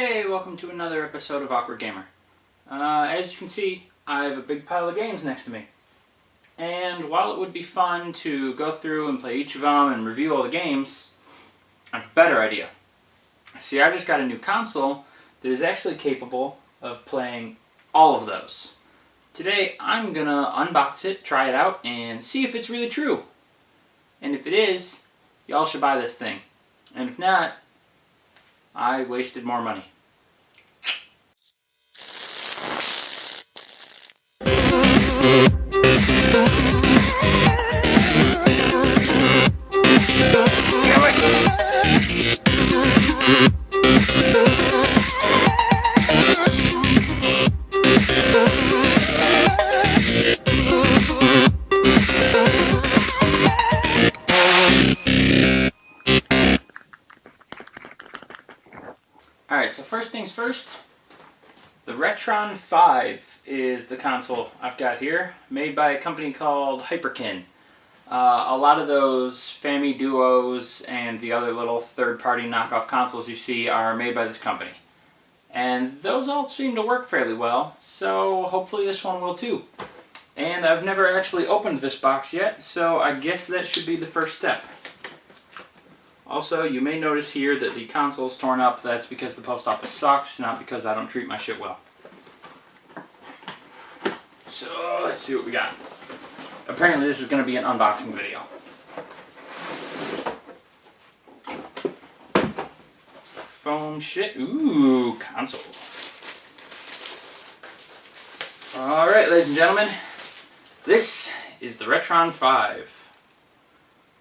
Hey, welcome to another episode of Awkward Gamer. As you can see, I have a big pile of games next to me. And while it would be fun to go through and play each of them and review all the games, I have a better idea. See, I just got a new console that is actually capable of playing all of those. Today, I'm gonna unbox it, try it out, and see if it's really true. And if it is, y'all should buy this thing. And if not, I wasted more money. Alright, so first things first, the Retron 5 is the console I've got here, made by a company called Hyperkin. A lot of those Family Duos and the other little third-party knockoff consoles you see are made by this company. And those all seem to work fairly well, so hopefully this one will too. And I've never actually opened this box yet, so I guess that should be the first step. Also, you may notice here that the console is torn up. That's because the post office sucks, not because I don't treat my shit well. So, let's see what we got. Apparently this is going to be an unboxing video. Foam shit. Ooh, console. Alright, ladies and gentlemen. This is the Retron 5.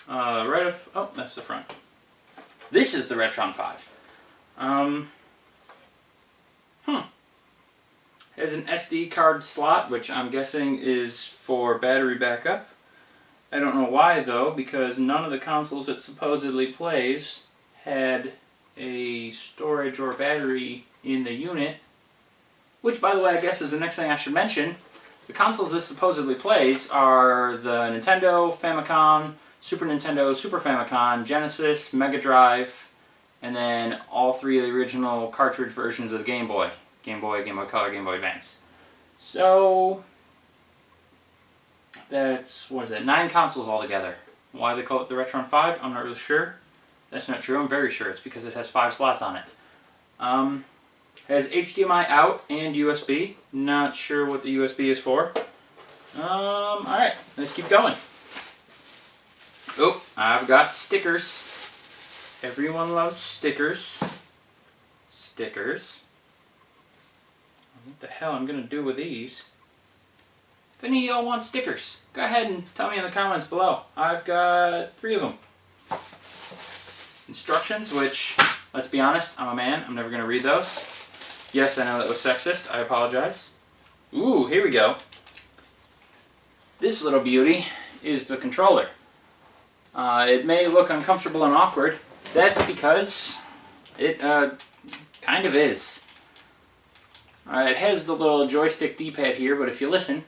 Oh, that's the front. This is the Retron 5. Has an SD card slot, which I'm guessing is for battery backup. I don't know why though, because none of the consoles it supposedly plays had a storage or battery in the unit. Which, by the way, I guess is the next thing I should mention. The consoles this supposedly plays are the Nintendo, Famicom, Super Nintendo, Super Famicom, Genesis, Mega Drive, and then all three of the original cartridge versions of the Game Boy. Game Boy, Game Boy Color, Game Boy Advance. So, that's, 9 consoles altogether. Why they call it the Retron 5, I'm not really sure. That's not true, I'm very sure. It's because it has 5 slots on it. Has HDMI out and USB. Not sure what the USB is for. Alright, let's keep going. Oh, I've got stickers. Everyone loves stickers. Stickers. What the hell I'm going to do with these? If any of y'all want stickers, go ahead and tell me in the comments below. I've got 3 of them. Instructions, which, let's be honest, I'm a man. I'm never going to read those. Yes, I know that was sexist. I apologize. Ooh, here we go. This little beauty is the controller. It may look uncomfortable and awkward. That's because it kind of is. It has the little joystick D-pad here, but if you listen,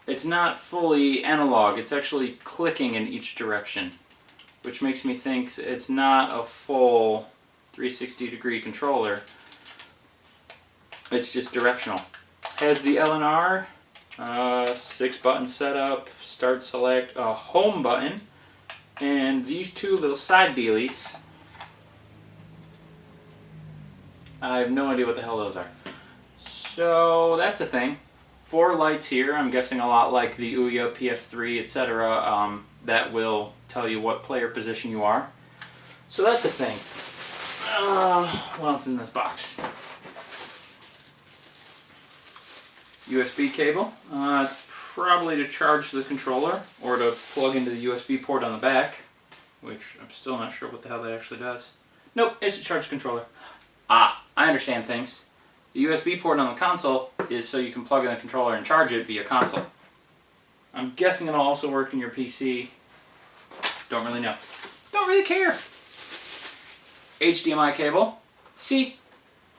it's not fully analog. It's actually clicking in each direction, which makes me think it's not a full 360-degree controller. It's just directional. Has the L and R, 6-button setup, start, select, a home button, and these 2 little side dealies. I have no idea what the hell those are. So that's a thing. 4 lights here, I'm guessing a lot like the Ouya, PS3, etc. That will tell you what player position you are. So that's a thing. What else in this box? USB cable. It's probably to charge the controller or to plug into the USB port on the back, which I'm still not sure what the hell that actually does. Nope, it's a charge controller. I understand things. The USB port on the console is so you can plug in the controller and charge it via console. I'm guessing it'll also work in your PC. Don't really know. Don't really care. HDMI cable. See,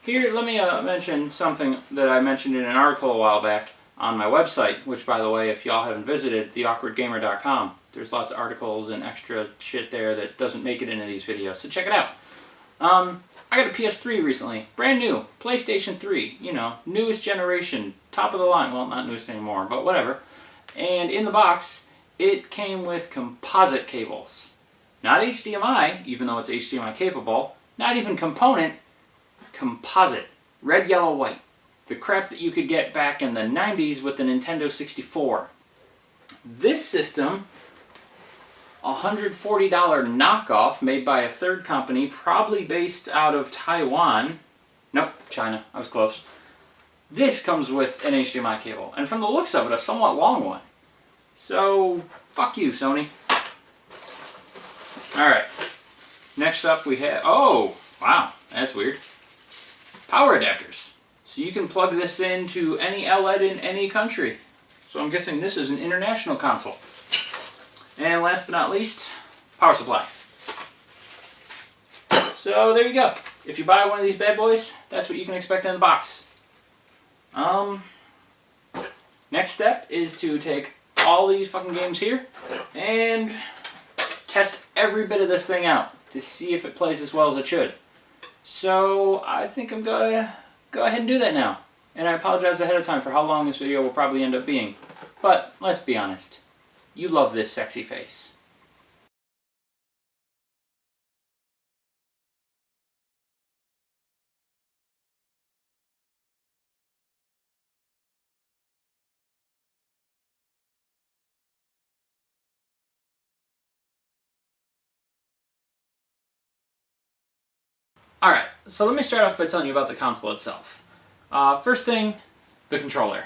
here let me mention something that I mentioned in an article a while back on my website, which, by the way, if y'all haven't visited, theawkwardgamer.com. There's lots of articles and extra shit there that doesn't make it into these videos, so check it out. I got a PS3 recently, brand new, PlayStation 3, you know, newest generation, top of the line, well, not newest anymore, but whatever. And in the box, it came with composite cables. Not HDMI, even though it's HDMI capable, not even component, composite. Red, yellow, white. The crap that you could get back in the 90s with the Nintendo 64. This system, a $140 knockoff made by a third company, probably based out of Taiwan. Nope, China. I was close. This comes with an HDMI cable, and from the looks of it, a somewhat long one. So, fuck you, Sony. Alright. Next up we have... Oh! Wow, that's weird. Power adapters. So you can plug this into any LED in any country. So I'm guessing this is an international console. And last but not least, power supply. So there you go. If you buy one of these bad boys, that's what you can expect in the box. Next step is to take all these fucking games here and test every bit of this thing out to see if it plays as well as it should. So I think I'm gonna go ahead and do that now. And I apologize ahead of time for how long this video will probably end up being. But let's be honest. You love this sexy face. Alright, so let me start off by telling you about the console itself. First thing, the controller.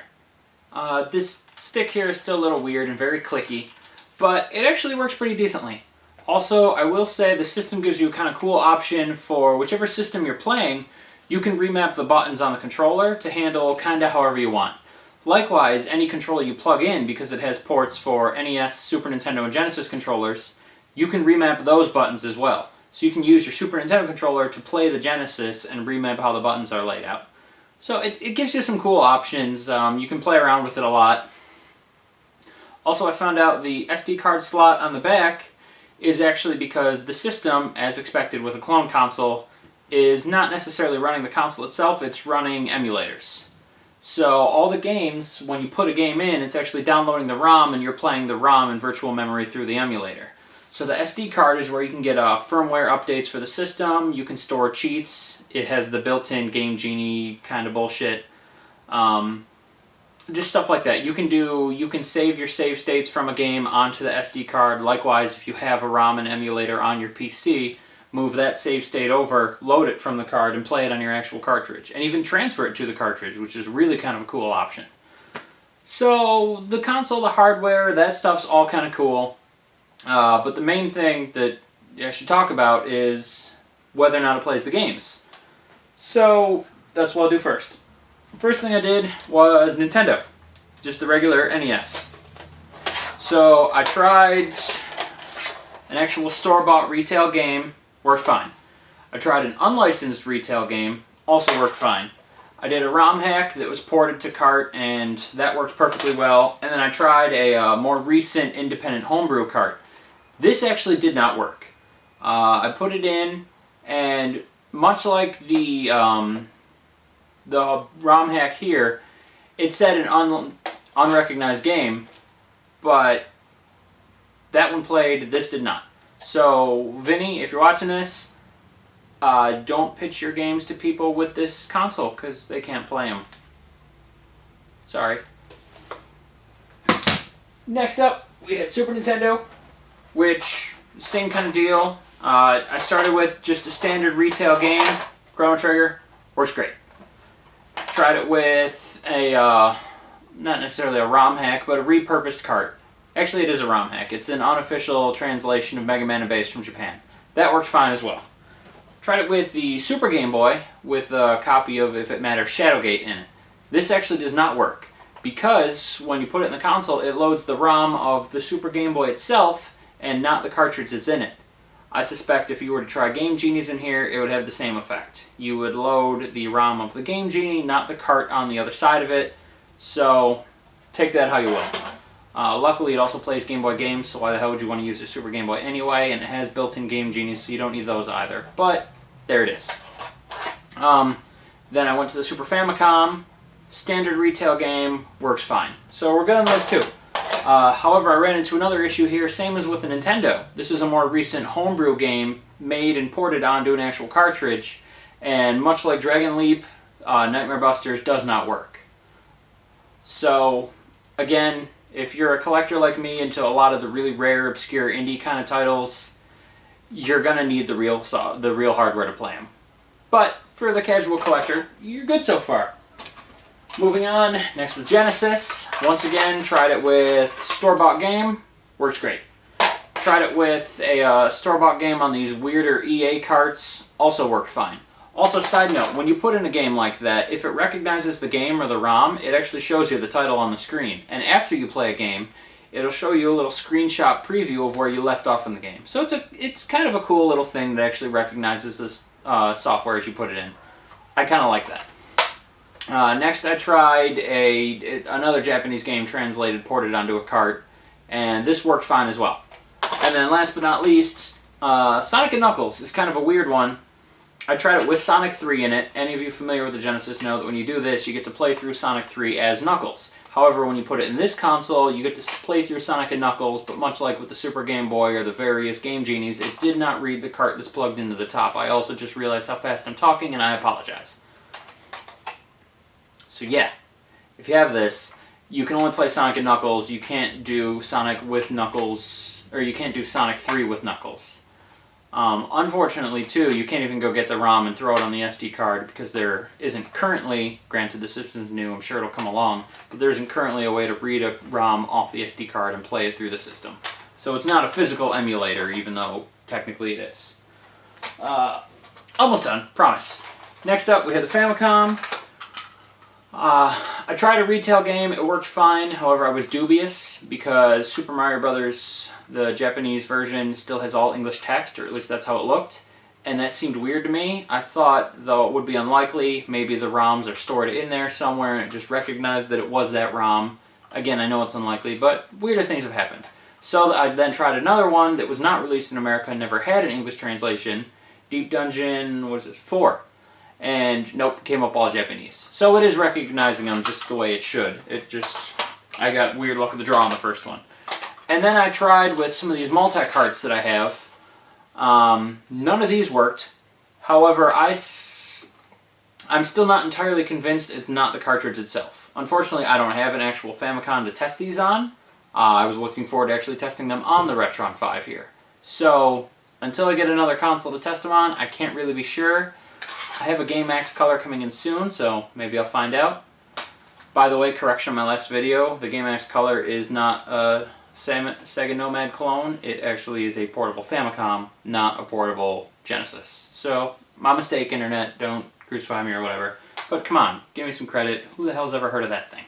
This stick here is still a little weird and very clicky, but it actually works pretty decently. Also, I will say the system gives you a kind of cool option for whichever system you're playing, you can remap the buttons on the controller to handle kind of however you want. Likewise, any controller you plug in, because it has ports for NES, Super Nintendo, and Genesis controllers, you can remap those buttons as well. So you can use your Super Nintendo controller to play the Genesis and remap how the buttons are laid out. So it gives you some cool options. You can play around with it a lot. Also, I found out the SD card slot on the back is actually because the system, as expected with a clone console, is not necessarily running the console itself, it's running emulators. So all the games, when you put a game in, it's actually downloading the ROM and you're playing the ROM in virtual memory through the emulator. So the SD card is where you can get firmware updates for the system, you can store cheats, it has the built-in Game Genie kind of bullshit, just stuff like that. You can save your save states from a game onto the SD card. Likewise, if you have a ROM and emulator on your PC, move that save state over, load it from the card, and play it on your actual cartridge. And even transfer it to the cartridge, which is really kind of a cool option. So the console, the hardware, that stuff's all kind of cool. But the main thing that I should talk about is whether or not it plays the games. So that's what I'll do first. First thing I did was Nintendo, just the regular NES. So I tried an actual store-bought retail game, worked fine. I tried an unlicensed retail game, also worked fine. I did a ROM hack that was ported to cart, and that worked perfectly well. And then I tried a more recent independent homebrew cart. This actually did not work. I put it in, and much like the ROM hack here, it said an unrecognized game, but that one played, this did not. So, Vinny, if you're watching this, don't pitch your games to people with this console, because they can't play them. Sorry. Next up, we had Super Nintendo, which, same kind of deal. I started with just a standard retail game, Chrono Trigger, works great. Tried it with a, not necessarily a ROM hack, but a repurposed cart. Actually, it is a ROM hack. It's an unofficial translation of Mega Man and Bass from Japan. That worked fine as well. Tried it with the Super Game Boy with a copy of, if it matters, Shadowgate in it. This actually does not work because when you put it in the console, it loads the ROM of the Super Game Boy itself and not the cartridge that's in it. I suspect if you were to try Game Genies in here, it would have the same effect. You would load the ROM of the Game Genie, not the cart on the other side of it. So, take that how you will. Luckily, it also plays Game Boy games, so why the hell would you want to use a Super Game Boy anyway? And it has built-in Game Genies, so you don't need those either. But, there it is. Then I went to the Super Famicom. Standard retail game, works fine. So we're good on those two. However, I ran into another issue here, same as with the Nintendo. This is a more recent homebrew game made and ported onto an actual cartridge, and much like Dragon Leap, Nightmare Busters does not work. So, again, if you're a collector like me into a lot of the really rare, obscure indie kind of titles, you're gonna need the real hardware to play them. But for the casual collector, you're good so far. Moving on, next with Genesis. Once again, tried it with store-bought game, works great. Tried it with a store-bought game on these weirder EA carts, also worked fine. Also, side note, when you put in a game like that, if it recognizes the game or the ROM, it actually shows you the title on the screen. And after you play a game, it'll show you a little screenshot preview of where you left off in the game. So it's kind of a cool little thing that actually recognizes this software as you put it in. I kind of like that. Next, I tried another Japanese game translated, ported onto a cart, and this worked fine as well. And then last but not least, Sonic & Knuckles is kind of a weird one. I tried it with Sonic 3 in it. Any of you familiar with the Genesis know that when you do this, you get to play through Sonic 3 as Knuckles. However, when you put it in this console, you get to play through Sonic & Knuckles, but much like with the Super Game Boy or the various Game Genies, it did not read the cart that's plugged into the top. I also just realized how fast I'm talking, and I apologize. So yeah, if you have this, you can only play Sonic & Knuckles. You can't do Sonic with Knuckles, or you can't do Sonic 3 with Knuckles. Unfortunately, too, you can't even go get the ROM and throw it on the SD card because there isn't currently, granted the system's new, I'm sure it'll come along, but there isn't currently a way to read a ROM off the SD card and play it through the system. So it's not a physical emulator, even though technically it is. Almost done, promise. Next up, we have the Famicom. I tried a retail game, it worked fine, however I was dubious because Super Mario Bros., the Japanese version, still has all English text, or at least that's how it looked, and that seemed weird to me. I thought, though it would be unlikely, maybe the ROMs are stored in there somewhere and it just recognized that it was that ROM. Again, I know it's unlikely, but weirder things have happened. So I then tried another one that was not released in America and never had an English translation, Deep Dungeon, what is it, 4. And nope, came up all Japanese. So it is recognizing them just the way it should. I got weird luck of the draw on the first one. And then I tried with some of these multi-carts that I have. None of these worked. However, I'm still not entirely convinced it's not the cartridge itself. Unfortunately, I don't have an actual Famicom to test these on. I was looking forward to actually testing them on the Retron 5 here. So, until I get another console to test them on, I can't really be sure. I have a Game Max color coming in soon, so maybe I'll find out. By the way, correction on my last video, the Game Max color is not a Sega Nomad clone. It actually is a portable Famicom, not a portable Genesis. So, my mistake, Internet. Don't crucify me or whatever. But come on, give me some credit. Who the hell's ever heard of that thing?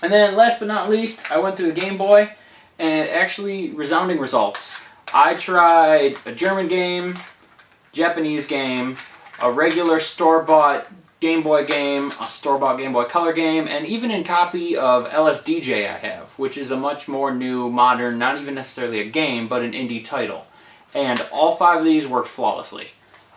And then, last but not least, I went through the Game Boy, and actually, resounding results. I tried a German game, Japanese game, a regular store-bought Game Boy game, a store-bought Game Boy Color game, and even a copy of LSDJ I have, which is a much more new, modern, not even necessarily a game, but an indie title. And all 5 of these worked flawlessly.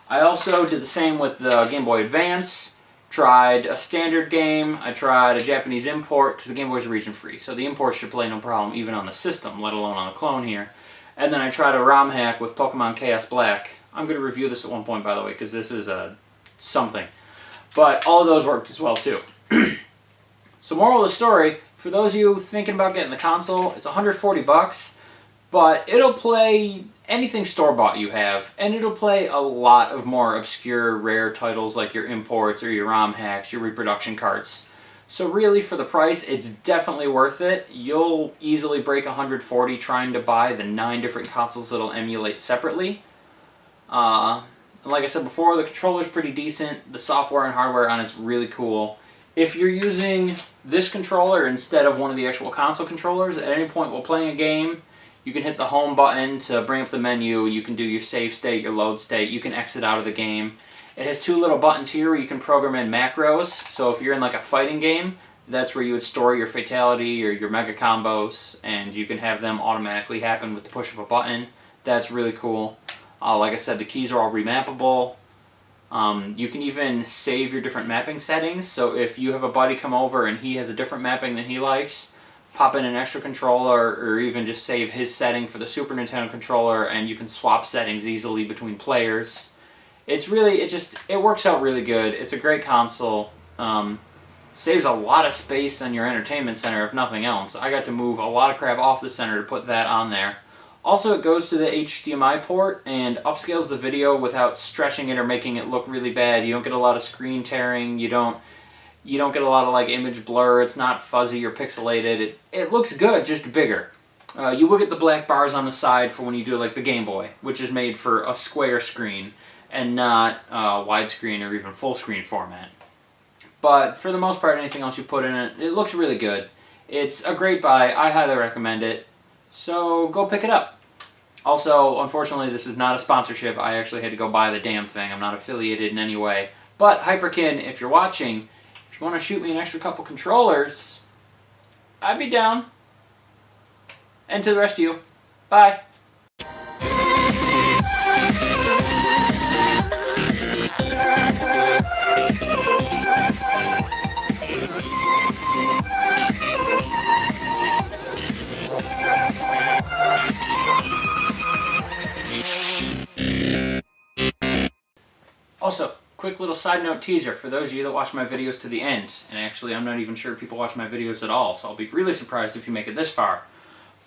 I also did the same with the Game Boy Advance, tried a standard game, I tried a Japanese import, because the Game Boy is region-free, so the import should play no problem even on the system, let alone on the clone here. And then I tried a ROM hack with Pokemon Chaos Black. I'm going to review this at one point, by the way, because this is something. But all of those worked as well, too. So moral of the story, for those of you thinking about getting the console, it's $140, but it'll play anything store-bought you have, and it'll play a lot of more obscure, rare titles like your imports or your ROM hacks, your reproduction carts. So really, for the price, it's definitely worth it. You'll easily break $140 trying to buy the 9 different consoles that'll emulate separately. Like I said before, the controller's pretty decent. The software and hardware on it's really cool. If you're using this controller instead of one of the actual console controllers, at any point while playing a game, you can hit the home button to bring up the menu. You can do your save state, your load state. You can exit out of the game. It has 2 little buttons here where you can program in macros. So if you're in like a fighting game, that's where you would store your fatality or your mega combos, and you can have them automatically happen with the push of a button. That's really cool. Like I said, the keys are all remappable. You can even save your different mapping settings, so if you have a buddy come over and he has a different mapping than he likes, pop in an extra controller, or even just save his setting for the Super Nintendo controller, and you can swap settings easily between players. It's really, it works out really good. It's a great console. Saves a lot of space on your entertainment center, if nothing else. I got to move a lot of crap off the center to put that on there. Also, it goes to the HDMI port and upscales the video without stretching it or making it look really bad. You don't get a lot of screen tearing. You don't get a lot of like image blur. It's not fuzzy or pixelated. It looks good, just bigger. You will get the black bars on the side for when you do like the Game Boy, which is made for a square screen and not widescreen or even full screen format. But for the most part, anything else you put in it, it looks really good. It's a great buy. I highly recommend it. So go pick it up. Also, unfortunately, this is not a sponsorship. I actually had to go buy the damn thing. I'm not affiliated in any way. But Hyperkin, if you're watching, if you want to shoot me an extra couple controllers, I'd be down. And to the rest of you, bye. Also, quick little side note teaser for those of you that watch my videos to the end. And actually, I'm not even sure if people watch my videos at all, so I'll be really surprised if you make it this far.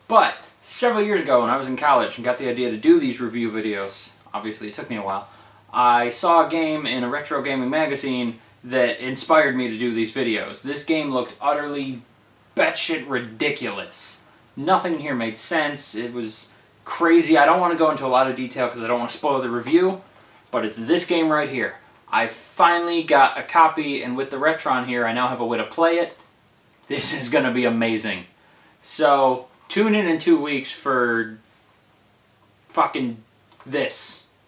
But several years ago when I was in college and got the idea to do these review videos, obviously it took me a while, I saw a game in a retro gaming magazine that inspired me to do these videos. This game looked utterly batshit ridiculous. Nothing here made sense. It was crazy. I don't want to go into a lot of detail because I don't want to spoil the review, but it's this game right here. I finally got a copy, and with the Retron here, I now have a way to play it. This is going to be amazing. So, tune in 2 weeks for fucking this.